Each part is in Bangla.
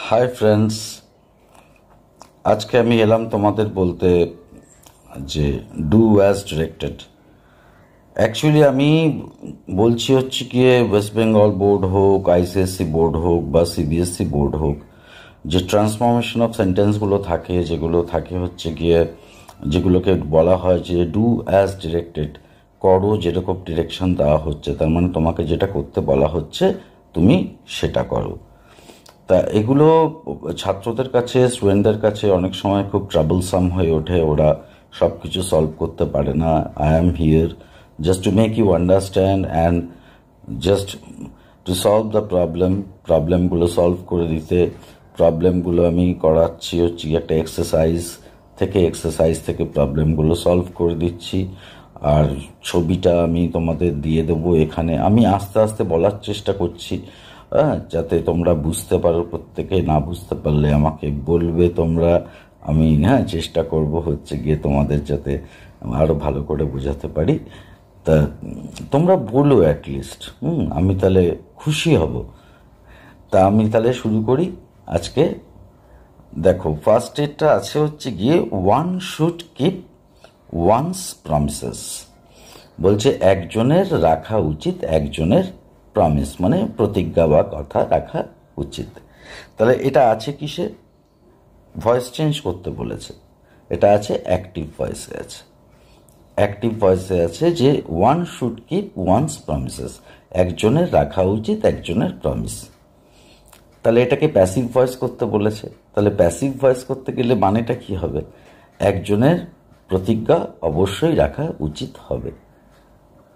হাই ফ্রেন্ডস, আজকে আমি এলাম তোমাদের বলতে যে ডু অ্যাজ ডিরেক্টেড। অ্যাকচুয়ালি আমি বলছি হচ্ছে গিয়ে ওয়েস্ট বেঙ্গল বোর্ড হোক, আইসিএসসি বোর্ড হোক বা সিবিএসসি বোর্ড হোক, যে ট্রান্সফরমেশন অফ সেন্টেন্সগুলো থাকে, যেগুলো থাকে হচ্ছে গিয়ে, যেগুলোকে বলা হয় যে ডু অ্যাজ ডিরেক্টেড, করো যেরকম ডিরেকশন দেওয়া হচ্ছে, তার মানে তোমাকে যেটা করতে বলা হচ্ছে তুমি সেটা করো। তা এগুলো ছাত্রদের কাছে, স্টুডেন্টদের কাছে অনেক সময় খুব ট্রাবলসাম হয়ে ওঠে, ওরা সব কিছু সলভ করতে পারে না। I am here just to make you understand and just to solve the প্রবলেমগুলো সলভ করে দিতে। প্রবলেমগুলো আমি করাচ্ছি হচ্ছে একটা এক্সারসাইজ থেকে প্রবলেমগুলো সলভ করে দিচ্ছি, আর ছবিটা আমি তোমাদের দিয়ে দেবো। এখানে আমি আস্তে আস্তে বলার চেষ্টা করছি, যাতে তোমরা বুঝতে পারো। প্রত্যেকে না বুঝতে পারলে আমাকে বলবে তোমরা, আমি চেষ্টা করব হচ্ছে গিয়ে তোমাদের যাতে আরও ভালো করে বোঝাতে পারি। তা তোমরা বলো অ্যাটলিস্ট, আমি তাহলে খুশি হব। তা আমি তাহলে শুরু করি আজকে। দেখো, ফার্স্ট এডটা আছে হচ্ছে গিয়ে one should keep one's promises. বলছে একজনের রাখা উচিত একজনের প্রমিস, মানে প্রতিজ্ঞা বা কথা রাখা উচিত। তাহলে এটা আছে কিসে? ভয়েস চেঞ্জ করতে বলেছে। এটা আছে অ্যাক্টিভ ভয়েসে আছে। অ্যাক্টিভ ভয়েসে আছে যে one should keep one's promises, একজনের রাখা উচিত একজনের প্রমিস। তাহলে এটাকে প্যাসিভ ভয়েস করতে বলেছে। তাহলে প্যাসিভ ভয়েস করতে গেলে মানেটা কি হবে? একজনের প্রতিজ্ঞা অবশ্যই রাখা উচিত হবে।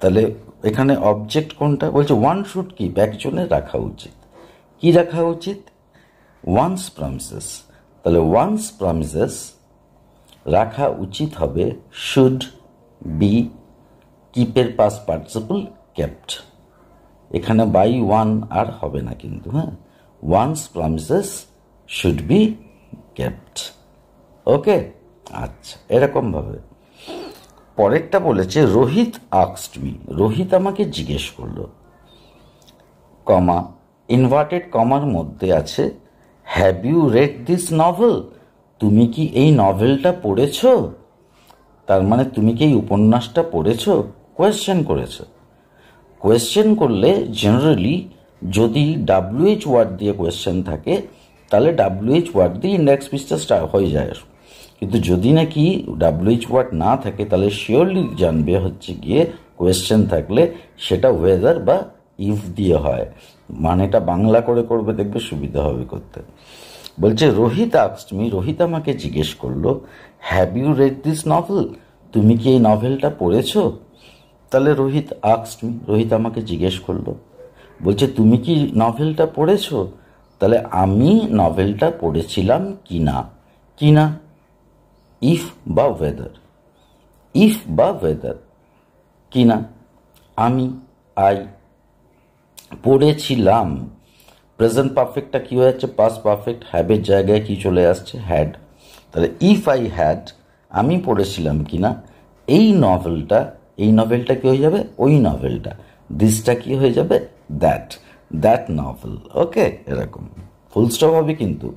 তাহলে এখানে অবজেক্ট কোনটা? বলছে ওয়ান শুড কিপ, একজনের রাখা উচিত। কি রাখা উচিত? One's promises. তাহলে ওয়ান্স প্রমিসেস রাখা উচিত হবে শুড বি, কিপের পাস্ট পার্টিসিপল কেপ্ট। এখানে বাই ওয়ান আর হবে না কিন্তু, one's promises should be kept. Okay, আচ্ছা, এরকমভাবে। পরেরটা বলেছে রোহিত আস্কড মি, রোহিত আমাকে জিজ্ঞেস করলো, কমা, ইনভার্টেড কমার মধ্যে আছে have you read this novel, তুমি কি এই নভেলটা পড়েছ? তার মানে তুমি কি এই উপন্যাসটা পড়েছ? কোয়েশ্চেন করেছে। কোয়েশ্চেন করলে জেনারেলি যদি WH ওয়ার্ড দিয়ে কোয়েশ্চেন থাকে তাহলে WH ওয়ার্ড দিয়ে ইন্ডেক্স পিসটা হয়ে যায়। কিন্তু যদি নাকি WH ওয়ার্ড না থাকে তাহলে শিওরলি জানবে হচ্ছে গিয়ে কোয়েশ্চেন থাকলে সেটা ওয়েদার বা ইফ দিয়ে হয়। মানেটা বাংলা করে করবে, দেখবে সুবিধা হবে করতে। বলছে রোহিত আস্কড মি, রোহিত আমাকে জিজ্ঞেস করলো, have you read this novel, তুমি কি এই নভেলটা পড়েছো? তাহলে রোহিত আস্কড মি, রোহিত আমাকে জিজ্ঞেস করলো। বলছে তুমি কি নভেলটা পড়েছো? তাহলে আমি নভেলটা পড়েছিলাম কিনা। কিনা ইফ বা ওয়েদার, ইফ বা ওয়েদার। কিনা আমি, আই। পড়েছিলাম, প্রেজেন্ট পারফেক্টটা কি হয়ে যাচ্ছে? Past perfect. হ্যাবের জায়গায় কি চলে আসছে? হ্যাড। তাহলে ইফ আই হ্যাড, আমি পড়েছিলাম কিনা এই নভেলটা, এই নভেলটা কি হয়ে যাবে? ওই নভেলটা। দিসটা কি হয়ে যাবে? That, that novel. ওকে, এরকম ফুল স্টপ হবে। কিন্তু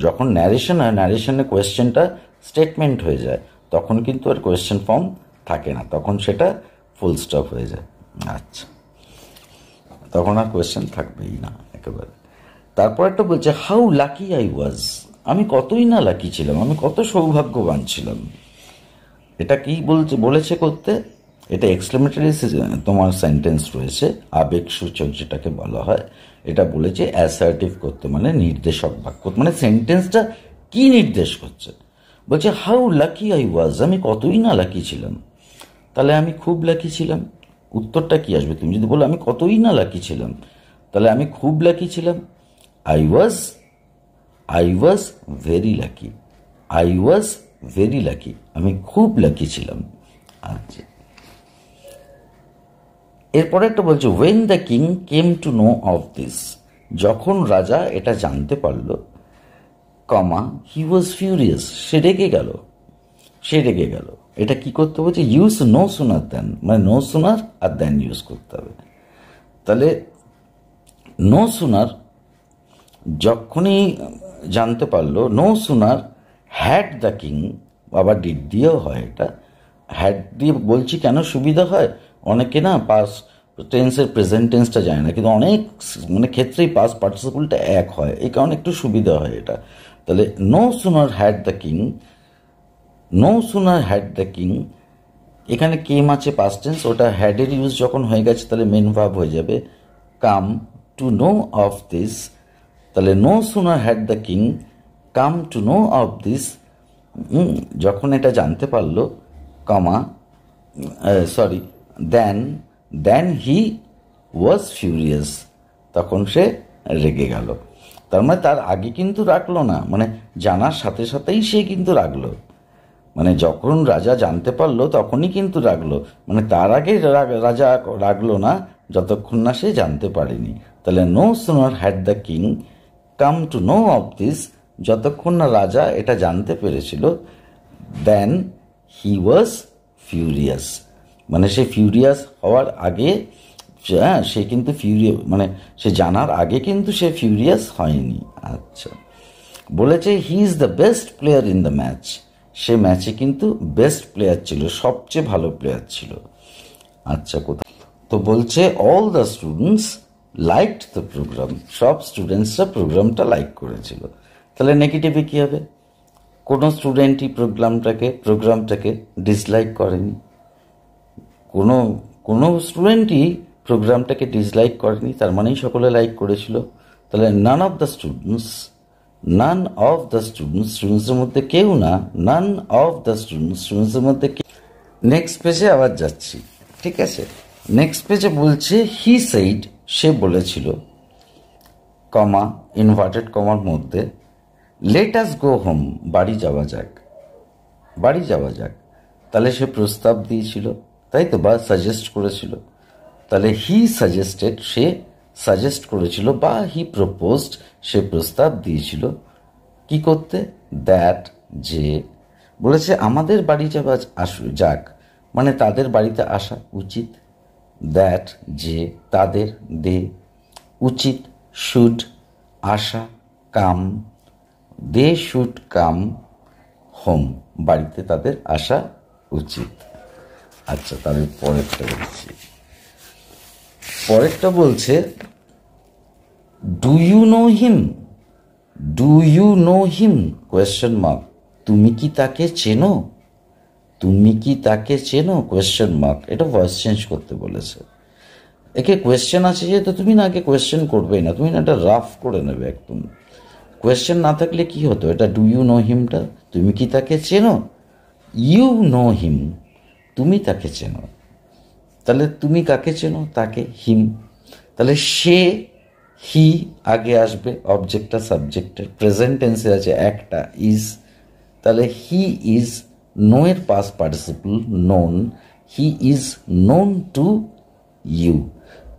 যখন ন্যারেশন হয়, ন্যারেশনে কোয়েশ্চেনটা স্টেটমেন্ট হয়ে যায়, তখন কিন্তু আর কোয়েশ্চেন ফর্ম থাকে না, তখন সেটা ফুল স্টপ হয়ে যায়। আচ্ছা, তখন আর কোয়েশ্চেন থাকবেই না একেবারে। তারপর একটা বলছে হাউ লাকি আই ওয়াজ, আমি কতই না লাকি ছিলাম, আমি কত সৌভাগ্যবান ছিলাম। এটা কি বলেছে করতে? এটা এক্সক্লেমেটরি তোমার সেন্টেন্স রয়েছে, আবেগসূচক যেটাকে বলা হয়। এটা বলেছে অ্যাসার্টিভ করতে, মানে নির্দেশক বাক্য, মানে সেন্টেন্সটা কি নির্দেশ করছে। বলছে হাউ লাকি আই ওয়াজ, আমি কতই না লাকি ছিলাম। তাহলে আমি খুব লাকি ছিলাম। উত্তরটা কি আসবে? তুমি যদি বলো আমি কতই না লাকি ছিলাম, তাহলে আমি খুব লাকি ছিলাম। I was very lucky, I was very lucky, আমি খুব লাকি ছিলাম। আচ্ছা, এরপরে একটা বলছে when the king came to know of this, যখন রাজা এটা জানতে পারল, কমা, হি ওয়াজ ফিউরিয়াস, সে রেগে গেল, সে রেগে গেল। এটা কি করতে বলছে? ইউজ নো সুনার দেন, মানে নো সুনার আর দেন ইউজ করতে হবে। তাহলে নো সুনার যখনই জানতে পারলো, no sooner had the king, আবার ডিড দিয়েও হয়, এটা হ্যাড দিয়ে বলছি কেন সুবিধা হয়, অনেকে না পাস টেন্সের প্রেজেন্ট টেন্সটা যায় না, কিন্তু অনেক ক্ষেত্রেই পাস পার্টিসিপলটা এক হয়, এই কারণে একটু সুবিধা হয় এটা। তাহলে no sooner had the king, no sooner had the king, এখানে কেম আছে পাস্ট টেন্স, ওটা হ্যাডের ইউজ যখন হয়ে গেছে তাহলে মেন ভার্ব হয়ে যাবে come to know of this. তাহলে no sooner had the king come to know of this, যখন এটা জানতে পারলো, কমা সরি দেন হি ওয়াজ ফিউরিয়াস, তখন সে রেগে গেল। তার মানে তার আগে কিন্তু রাখলো না, জানার সাথে সাথেই সে কিন্তু রাখলো, যখন রাজা জানতে পারলো তখনই কিন্তু রাখলো, তার আগে রাজা রাখলো না যতক্ষণ না সে জানতে পারেনি। তাহলে no sooner had the king come to know of this, যতক্ষণ না রাজা এটা জানতে পেরেছিল, দেন হি ওয়াজ ফিউরিয়াস, সে ফিউরিয়াস হওয়ার আগে, সে কিন্তু সে জানার আগে কিন্তু সে ফিউরিয়াস হয়নি। আচ্ছা, বলেছে he is the best player in the match, সে ম্যাচে কিন্তু বেস্ট প্লেয়ার ছিল, সবচেয়ে ভালো প্লেয়ার ছিল। আচ্ছা, কোথায় তো বলছে all the students liked the programme, সব স্টুডেন্টসরা প্রোগ্রামটা লাইক করেছিল। তাহলে নেগেটিভে কী হবে, কোনো স্টুডেন্টই প্রোগ্রামটাকে ডিসলাইক করেনি, কোনো স্টুডেন্টই প্রোগ্রামটাকে ডিসলাইক করেনি, তার মানেই সকলে লাইক করেছিল। তাহলে none of the students, none of the students, স্টুডেন্টসের মধ্যে কেউ না, নান অফ দ্য স্টুডেন্টস, স্টুডেন্টসের মধ্যে। নেক্সট পেজে আবার যাচ্ছি, ঠিক আছে। নেক্সট পেজে বলছে হি সেইড, সে বলেছিল, কমা ইনভার্টেড কমার মধ্যে, লেট আস গো হোম, বাড়ি যাওয়া যাক, বাড়ি যাওয়া যাক। তাহলে সে প্রস্তাব দিয়েছিল, তাই তো, বা সাজেস্ট করেছিল। তাহলে হি সাজেস্টেড, সে সাজেস্ট করেছিল, বা হি প্রপোজড, সে প্রস্তাব দিয়েছিল কি করতে, দ্যাট, যে, বলেছে আমাদের বাড়ি যাওয়া যাক, তাদের বাড়িতে আসা উচিত, দ্যাট, যে, তাদের, দে, উচিত, শুড, আসা, কাম, দে শুড কাম হোম, বাড়িতে তাদের আসা উচিত। আচ্ছা, তাহলে পরেরটা বলছে do you know him, do you know him question mark, তুমি কি তাকে চেনো, তুমি কি তাকে চেনো কোয়েশ্চেন মার্ক, এটা ভয়েস চেঞ্জ করতে বলেছে। একে কোয়েশ্চেন আছে যেহেতু তুমি না আগে কোয়েশ্চেন করবেই না, তুমি না এটা রাফ করে নেবে একদম। কোয়েশ্চেন না থাকলে কি হতো, এটা ডু ইউ নো হিমটা, তুমি কি তাকে চেনো, ইউ নো হিম, তুমি তাকে চেনো। তাহলে তুমি কাকে চেনো, তাকে, হিম। তাহলে সে, হি আগে আসবে, অবজেক্টটা সাবজেক্টের, প্রেজেন্ট টেন্সে আছে একটা, ইজ। তাহলে হি ইজ, নো এর past participle known, he is known to you,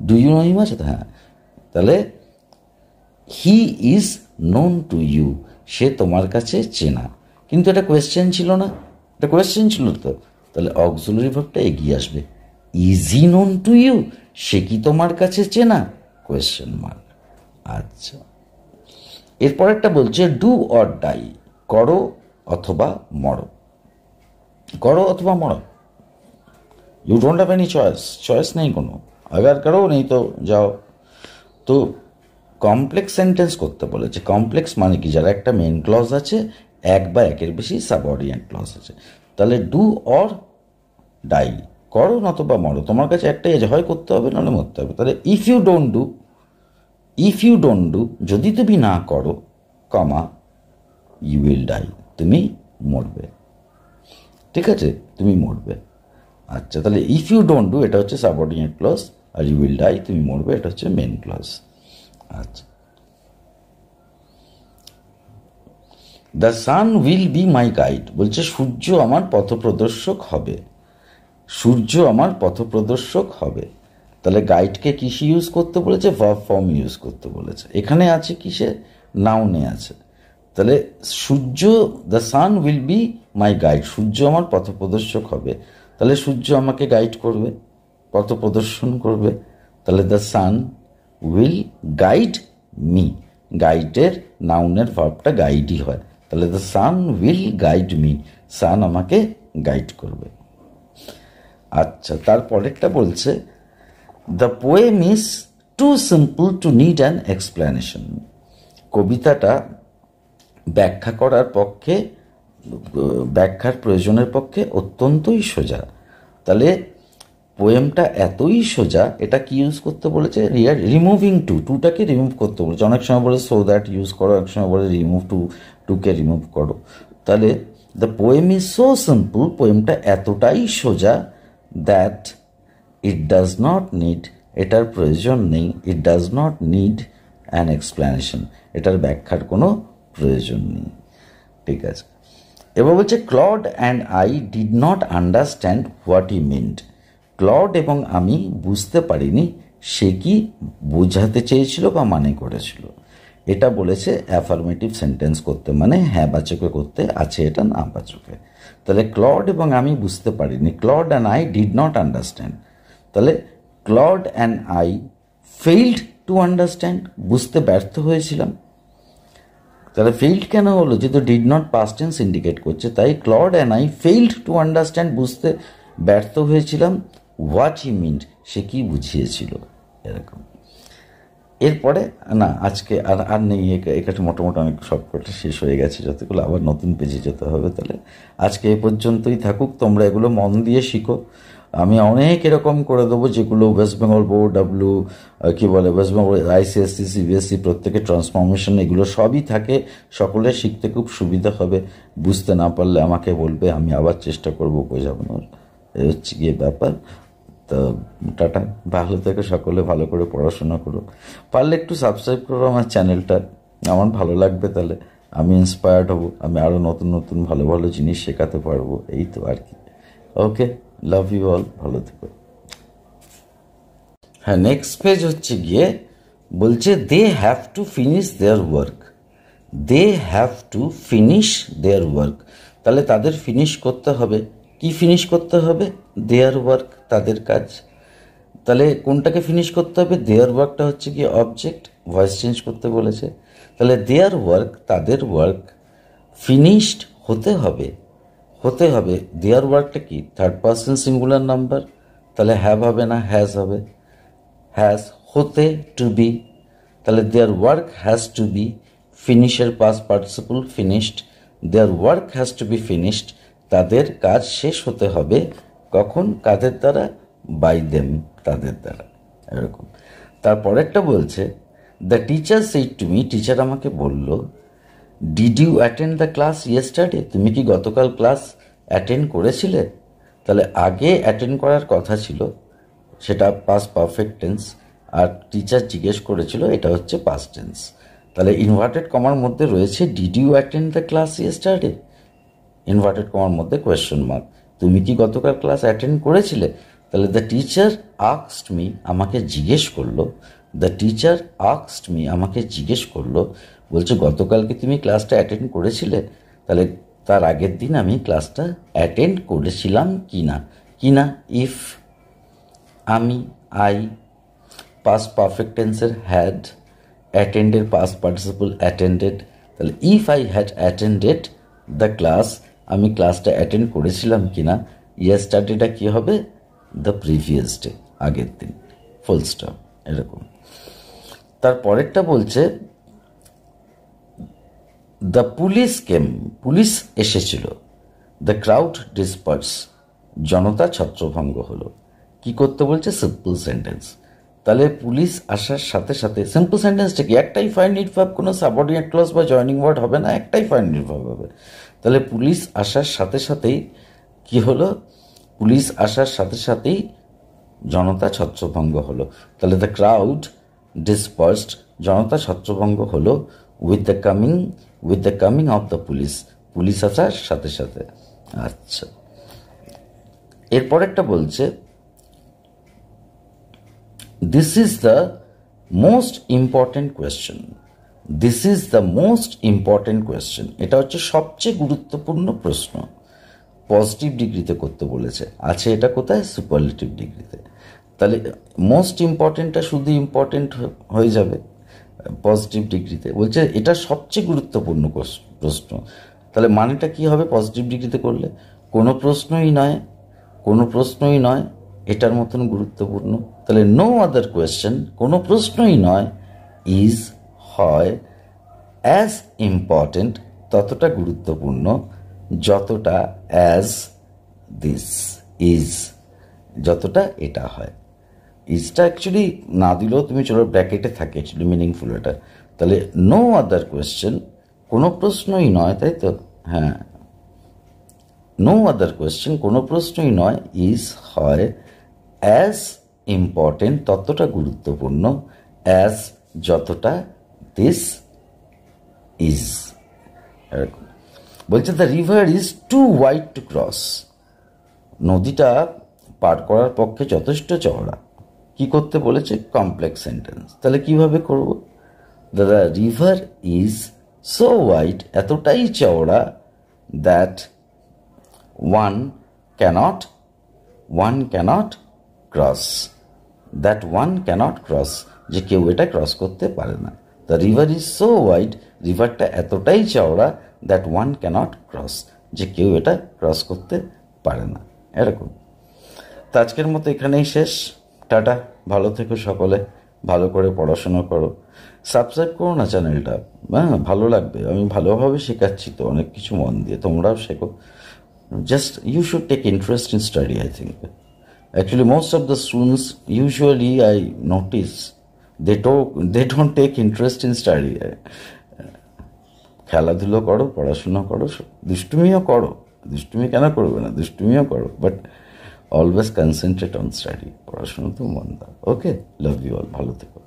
do you know him আছে তো, হ্যাঁ। তাহলে he is known to you, সে তোমার কাছে চেনা, কিন্তু এটা কোয়েশ্চেন ছিল না, এটা কোয়েশ্চেন ছিল তো, তাহলে অক্সিলারি ভার্বটা এগিয়ে আসবে, is he known to you, সে কি তোমার কাছে চেনা, কোয়েশ্চেন মার্ক। আচ্ছা, এরপর একটা বলছে ডু অর ডাই, করো অথবা মরো, করো অথবা মরো, you don't have any choice, choice নেই কোনো, আগার করো নেই তো যাও। তো কমপ্লেক্স সেন্টেন্স করতে বলেছে, কমপ্লেক্স মানে কি, যারা একটা মেন ক্লজ আছে, এক বা একের বেশি সাবঅর্ডিনেট ক্লজ আছে। তাহলে ডু অর ডাই, করো নতবা মরো, তোমার কাছে একটাই আছে, হয় করতে হবে নাহলে মরতে হবে। তাহলে if you don't do, if you don't do, যদি তুমি না করো, কমা ইউ উইল ডাই, তুমি মরবে, ঠিক আছে, তুমি মরবে। আচ্ছা, তাহলে ইফ ইউ ডোন্ট ডু এটা হচ্ছে সাবঅর্ডিনেট ক্লজ, আর ইউ উইল ডাই, তুমি মরবে, এটা হচ্ছে মেন ক্লজ। আচ্ছা, the sun will be my guide, বলছে সূর্য আমার পথপ্রদর্শক হবে, সূর্য আমার পথপ্রদর্শক হবে। তাহলে গাইডকে কিসে ইউজ করতে বলেছে, ভার্ব ফর্ম ইউজ করতে বলেছে। এখানে আছে কিসে, নাউনে আছে। তাহলে সূর্য, the sun will be my guide, সূর্য আমার পথপ্রদর্শক হবে, তাহলে সূর্য আমাকে গাইড করবে, পথপ্রদর্শন করবে। তাহলে the sun will guide me, গাইডের নাউনের ভার্বটা গাইডই হয়, তাহলে the sun will guide me, sun আমাকে গাইড করবে। আচ্ছা, তারপরেরটা বলছে the poem is too simple to need an explanation. কবিতাটা ব্যাখ্যা করার পক্ষে, ব্যাখ্যার প্রয়োজনের পক্ষে অত্যন্তই সোজা। তাহলে পোয়েমটা এতই সোজা, এটা কি ইউজ করতে বলেছে? রিমুভিং টুটাকে রিমুভ করতে বলেছে। অনেক সময় বলে সো দ্যাট ইউজ করো, এক সময় বলে রিমুভ টুকে রিমুভ করো। তাহলে the poem is so simple, পোয়েমটা এতটাই সোজা, that it does not need, এটার প্রয়োজন নেই, it does not need an explanation, এটার ব্যাখ্যার কোনো প্রয়োজন নেই। ঠিক আছে, এবার বলছে Claude and I did not understand what he meant. Claude এবং আমি বুঝতে পারিনি সে কি বোঝাতে চেয়েছিল বা মানে করেছিল। এটা বলেছে অ্যাফার্মেটিভ সেন্টেন্স করতে, মানে হ্যাঁ বাচকে করতে, আছে এটা না বাচকে। তাহলে ক্লড এবং আমি বুঝতে পারিনি, Claude and I did not understand. তাহলে Claude and I failed to understand, বুঝতে ব্যর্থ হয়েছিলাম। তাহলে ফেইল্ড কেন হলো? যেহেতু did not past tense indicate করছে, তাই Claude and I failed to understand, বুঝতে ব্যর্থ হয়েছিলাম হোয়াট হি মিন্ট, সে কি বুঝিয়েছিল, এরকম। এরপরে না আজকে আর নেই, এখানে মোটামুটি অনেক সবকটা শেষ হয়ে গেছে, যতগুলো আবার নতুন পেজে যেতে হবে। তাহলে আজকে এ পর্যন্তই থাকুক, তোমরা এগুলো মন দিয়ে শিখো। আমি অনেক এরকম করে দেবো যেগুলো West Bengal board, West Bengal ICSE, CBSE, প্রত্যেকে ট্রান্সফরমেশন, এগুলো সবই থাকে। সকলে শিখতে খুব সুবিধা হবে। বুঝতে না পারলে আমাকে বলবে, আমি আবার চেষ্টা করবো বোঝানোর। এই হচ্ছে গিয়ে ব্যাপার। তো টাটা, ভালো থেকে সকলে, ভালো করে পড়াশোনা করো। পারলে একটু সাবস্ক্রাইব করো আমার চ্যানেলটা, আমার ভালো লাগবে। তাহলে আমি ইন্সপায়ার্ড হব, আমি আরও নতুন নতুন ভালো ভালো জিনিস শেখাতে পারবো। এই তো আর কি। ওকে, লাভ ইউ অল, ভালো থেকো। হ্যাঁ, নেক্সট পেজ হচ্ছে গিয়ে বলছে they have to finish their work. They have to finish their work, তাহলে তাদের ফিনিশ করতে হবে। কি ফিনিশ করতে হবে? দেয়ার ওয়ার্ক, তাদের কাজ। তাহলে কোনটাকে ফিনিশ করতে হবে? দেয়ার ওয়ার্কটা হচ্ছে কি অবজেক্ট, ভয়েস চেঞ্জ করতে বলেছে। তাহলে দেয়ার ওয়ার্ক, তাদের ওয়ার্ক, ফিনিশড হতে হবে, হতে হবে। দেয়ার ওয়ার্কটা কি? থার্ড পার্সন সিঙ্গুলার নাম্বার, তাহলে হ্যাভ হবে না, হ্যাজ হবে। হ্যাজ, হতে, টু বি। তাহলে their work has to be, ফিনিশের past participle finished. Their work has to be finished, তাদের কাজ শেষ হতে হবে। কখন? কাদের দ্বারা? বাই দেম, তাদের দ্বারা, এরকম। তারপরেরটা বলছে the teacher said to me, teacher আমাকে বলল, did you attend the class yesterday, তুমি কি গতকাল ক্লাস অ্যাটেন্ড করেছিলে? তাহলে আগে অ্যাটেন্ড করার কথা ছিল, সেটা পাস্ট পারফেক্ট টেন্স, আর টিচার জিজ্ঞেস করেছিল, এটা হচ্ছে পাস্ট টেন্স। তাহলে ইনভার্টেড কমার মধ্যে রয়েছে did you attend the class yesterday, inverted কমার মধ্যে কোয়েশ্চেন মার্ক, তুমি কি গতকাল ক্লাস অ্যাটেন্ড করেছিলে? তাহলে দ্য টিচার আস্কড মি, আমাকে জিজ্ঞেস করলো। দ্য টিচার আস্কড মি, আমাকে জিজ্ঞেস করলো, বলছে গতকাল কি তুমি ক্লাসটা অ্যাটেন্ড করেছিলে? তাহলে তার আগের দিন আমি ক্লাসটা অ্যাটেন্ড করেছিলাম কি না, কি না। ইফ, আমি, আই, পাস্ট পারফেক্ট টেন্সের হ্যাড, অ্যাটেন্ডের পাস্ট পার্টিসিপল অ্যাটেন্ডেড। তাহলে if I had attended the class, আমি ক্লাসটা অ্যাটেন্ড করেছিলাম কিনা। ইয়েস্টারডেটা কি হবে? দ্য প্রিভিয়াস ডে, আগের দিন, ফুল স্টপ, এরকম। তারপরেরটা বলছে দ্য পুলিশ কেম, পুলিশ এসেছিল। দ্য ক্রাউড ডিসপার্স, জনতা ছত্রভঙ্গ হলো। কি করতে বলছে? Simple sentence. তাহলে পুলিশ আসার সাথে সাথে, সিম্পল সেন্টেন্সটা কি? একটাই ফাইনাইট ভার্ব, কোনো সাবঅর্ডিনেট ক্লজ বা জয়নিং ওয়ার্ড হবে না, একটাই ফাইনাইট ভার্ব হবে। তাহলে পুলিশ আসার সাথে সাথেই কি হলো? পুলিশ আসার সাথে সাথেই জনতা ছত্রভঙ্গ হলো। তাহলে দ্য ক্রাউড ডিসপার্সড, জনতা ছত্রভঙ্গ হলো with the coming of the police, police আসার সাথে সাথে। আচ্ছা, এরপরেরটা বলছে this is the most important question. This is the most important question, এটা হচ্ছে সবচেয়ে গুরুত্বপূর্ণ প্রশ্ন। পজিটিভ ডিগ্রিতে করতে বলেছে, আছে এটা কোথায়? সুপারলেটিভ ডিগ্রিতে। তাহলে মোস্ট ইম্পর্টেন্টটা শুধু ইম্পর্টেন্ট হয়ে যাবে, পজিটিভ ডিগ্রিতে, বলছে এটা সবচেয়ে গুরুত্বপূর্ণ প্রশ্ন। তাহলে মানেটা কি হবে পজিটিভ ডিগ্রিতে করলে? কোনো প্রশ্নই নয়, কোনো প্রশ্নই নয় এটার মতন গুরুত্বপূর্ণ। তাহলে নো আদার কোয়েশ্চেন, কোনো প্রশ্নই নয়, ইজ হয় অ্যাজ ইম্পর্টেন্ট, ততটা গুরুত্বপূর্ণ যতটা অ্যাজ দিস ইজ, যতটা এটা হয়। ইজটা অ্যাকচুয়ালি না দিলেও তুমি চলো ব্র্যাকেটে থাকে, অ্যাকচুয়ালি মিনিংফুল এটা। তাহলে নো আদার কোয়েশ্চেন, কোনো প্রশ্নই নয়, তাই তো? হ্যাঁ, নো আদার কোয়েশ্চেন, কোনো প্রশ্নই নয়, ইজ হয় অ্যাজ ইম্পর্টেন্ট, ততটা গুরুত্বপূর্ণ, অ্যাজ যতটা, দিস ইজ। এরকম বলছে the river is too wide to cross, নদীটা পার করার পক্ষে যথেষ্ট চওড়া। কি করতে বলেছে? Complex sentence. তাহলে কিভাবে করব? The river is so wide, এতটাই চওড়া, that one cannot cross, that one cannot cross, যে কেউ এটা ক্রস করতে পারে না। The river is so wide, রিভারটা এতটাই চওড়া, দ্যাট ওয়ান ক্যানট ক্রস, যে কেউ এটা ক্রস করতে পারে না। এরকম। তো আজকের মতো এখানেই শেষ। টাটা, ভালো থেকো সকলে, ভালো করে পড়াশোনা করো, সাবস্ক্রাইব করো না চ্যানেলটা, হ্যাঁ ভালো লাগবে, আমি ভালোভাবে শেখাচ্ছি তো, অনেক কিছু মন দিয়ে, তোমরাও শেখো। Just you should take interest in study, I think. Actually, most of the students, usually I notice, they don't take interest in study. খেলাধুলো করো, পড়াশোনা করো, দুষ্টুমিও করো, দুষ্টুমি কেন করবে না, দুষ্টুমিও করো, but always concentrate on study, পড়াশোনা তো মন দাও। ওকে, লাভ ইউ অল, ভালো থেকো।